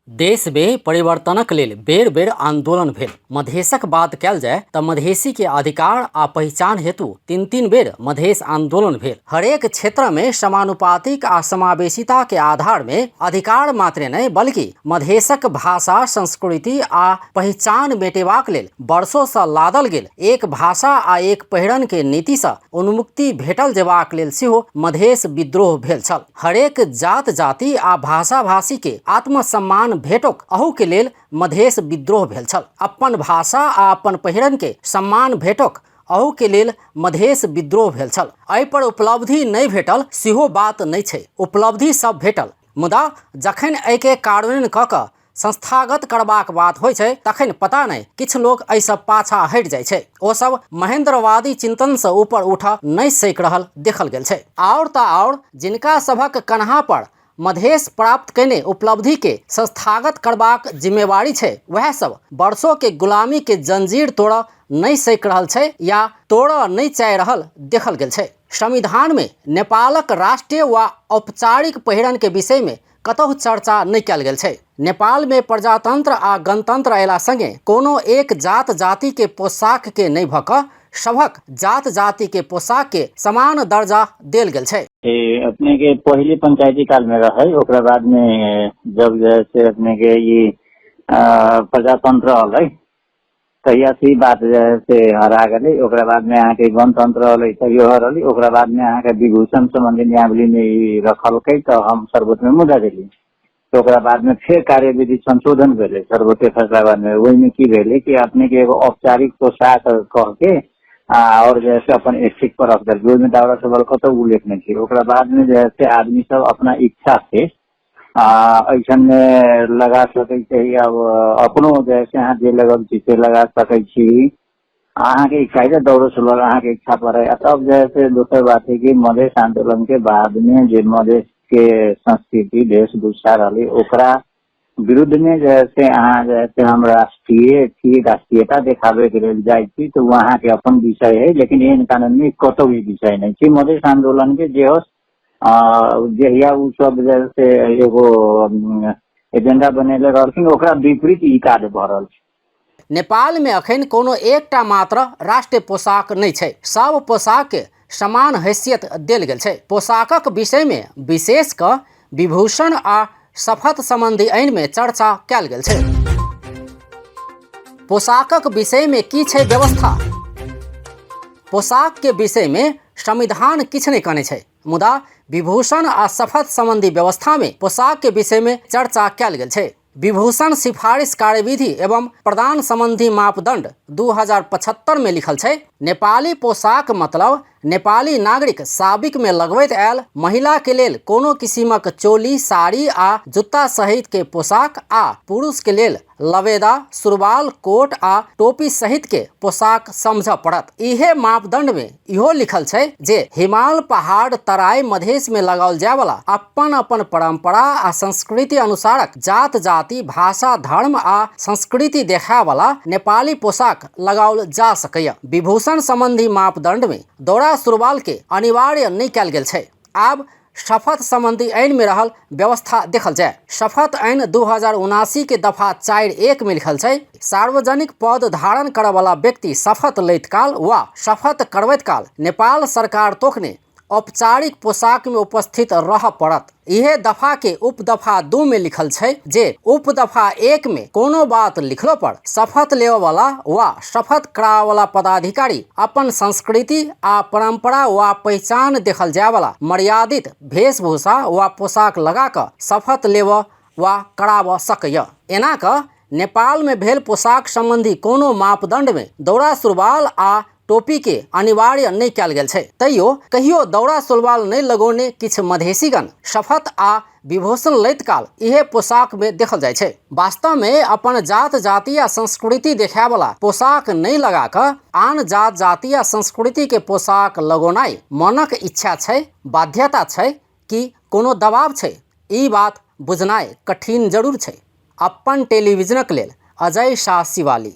देश में परिवर्तनक लेल बेर बेर आंदोलन भेल। मधेशक बात कयल जाय तऽ मधेसी के अधिकार आ पहचान हेतु तीन तीन बेर मधेश आंदोलन भेल। हरेक क्षेत्र में समानुपातिक आ समावेशिता के आधार में अधिकार मात्र नहीं बल्कि मधेशक भाषा, संस्कृति आ पहचान मेटेबाक लेल वर्षों से लादल गेल एक भाषा आ एक पहिरन के नीति से उन्मुक्ति भेटल जेबाक लेल सेहो मधेश विद्रोह भेल छल। हरेक जात जाति आ भाषा भाषी के आत्मसम्मान भेटोक अहू के लेल मधेश विद्रोह भेल छल। अपन भाषा आ अपन पहिरन के सम्मान भेटोक अहू के लेल मधेश विद्रोह भेल छल। एहि पर उपलब्धि नहीं भेटल सेहो बात नहीं छै, उपलब्धि सब भेटल। मुदा जखन एहि के कार्यान्वयन क क संस्थागत करबाक बात होइ छै तखन पता नहीं किछ लोग एहि सब पाछा हट जाइ छै। ओ सब महेंद्रवादी चिंतन से ऊपर उठा नहीं सक रहल देखल गेल छै। और ता और जिनका सबक कन्हा पर मधेश प्राप्त करने उपलब्धि के संस्थागत करबाक जिम्मेवारी छै, वह सब वर्षों के गुलामी के जंजीर तोड़ नहीं सक रहल छै या तोड़ नहीं चाह रहल देखल गेल छै। संविधान में नेपालक राष्ट्रीय व औपचारिक पहिरन के विषय में कतहु चर्चा नहीं कयल गेल छै। नेपाल में प्रजातंत्र आ गणतंत्र अयला संगे कोनो एक जात जाति के पोशाक के नहीं भऽ कऽ सबक जात जाति के पोशाक के समान दर्जा देल गेल छै। अपने के पहले पंचायती काल में रहे, ओकरा बाद में जब जैसे अपने के ये प्रजातंत्र हलै तहिया से बात जैसे हरा गए। ओकरा बाद में यहाँ के गणतंत्र हलै तहियो हरली। ओकरा बाद में यहाँ के विभूषण संबंधी न्यायावली में रखलकै तो हम सर्वोच्च में मुद्दा देली। तो ओकरा बाद में फिर कार्यविधि संशोधन भेले सर्वोच्च फैसला बाद में। वही में की भेले कि अपने के एगो औपचारिक पोशाक कह के और जैसे अपन स्टिक पर रख दल में दावरा सबल को तो उल्लेख नहीं थी। ओकरा बाद में जैसे आदमी सब अपना इच्छा से ऐसा में लगा सके छी। अब अपनो जैसे यहाँ जे लगल चीजे लगा सके छी। अहाँ के इच्छा है दौड़ सुलभ अहाँ के इच्छा पर है। तब जैसे दूसरी बात है कि मधेश आंदोलन के बाद में जो मधेश के संस्कृति वेशभूषा रही ओकरा विरुद्ध में जैसे अहाँ जैसे हम राष्ट्रीयता दिखावे के लिए जाए थी तो वहाँ के अपन विषय है, लेकिन इन कानून में कतो भी विषय नहीं थी। मधेश आंदोलन के जे हो जहिया उ सब जैसे एगो एजेंडा बनेले रहलखिन ओकरा विपरीत ई कार्य भ रहल छै। नेपाल में अखन कोनो एकटा मात्र राष्ट्रीय पोशाक नहीं छै, सब पोशाक के समान हैसियत देल गेल छै। पोशाकक विषय में विशेष क विभूषण आ शपथ संबंधी आइन में चर्चा कयल गेल छै। पोशाकक विषय में की छै व्यवस्था? पोशाक के विषय में संविधान किछ नहीं कहने छै, मुदा विभूषण आ शपथ संबंधी व्यवस्था में पोशाक के विषय में चर्चा कयल गेल छै। विभूषण सिफारिश कार्यविधि एवं प्रदान संबंधी मापदंड 2075 में लिखल छै। नेपाली पोशाक मतलब नेपाली नागरिक साबिक में लगबैत आयल महिला के लेल कोनो किसिमक चोली, साड़ी आ जूता सहित के पोशाक आ पुरुष के लेल लवेदा, सुरवाल, कोट आ टोपी सहित के पोशाक समझ पड़त। इहे मापदंड में इहो लिखल छै जे हिमाल, पहाड़, तराई, मधेश में लगाओल जाय वाला अपन अपन परंपरा आ संस्कृति अनुसारक जात जाति, भाषा, धर्म आ संस्कृति देखा वाला नेपाली पोशाक लगाओल जा सकैया। विभूषण संबंधी मापदंड में दौरा सुरवाल के अनिवार्य नहीं कयल गेल छै। आब शपथ संबंधी आइन में रहल व्यवस्था देखल जाए। शपथ आइन 2079 के दफा 4(1) में लिखल छै, सार्वजनिक पद धारण करय वाला व्यक्ति शपथ लैत काल वा शपथ करबैत काल नेपाल सरकार तोखने औपचारिक पोशाक में उपस्थित रह पड़त। यह दफा के उपदफा 2 में लिखल छै जे उपदफा 1 में कोनो बात लिखलो पर शपथ लेवे वाला वा शपथ करावे वाला पदाधिकारी अपन संस्कृति आ परंपरा वा पहचान देखल जाय वाला मर्यादित वेशभूषा वा पोशाक लगा कर शपथ लेवे वा कराव सकैया। एना क नेपाल में भेल पोशाक संबंधी कोनो मापदंड में दौरा सुरवाल आ टोपी के अनिवार्य नहीं कयल गेल छै। तैयो कहियो दौरा सुरवाल नहीं लगौने किछ मधेसीगण शपथ आ विभूषण लैत काल इहे पोशाक में देखल जाय छै। वास्तव में अपन जात जाति आ संस्कृति देखाय वाला पोशाक नहीं लगा कर आन जात जाति आ संस्कृति के पोशाक लगौनाई मनक इच्छा छै, बाध्यता छै कि कोनो दबाव छै, ई बात बुझनाई कठिन जरूर छै। अपन टेलीविजनक लेल अजय शाह शिवाली।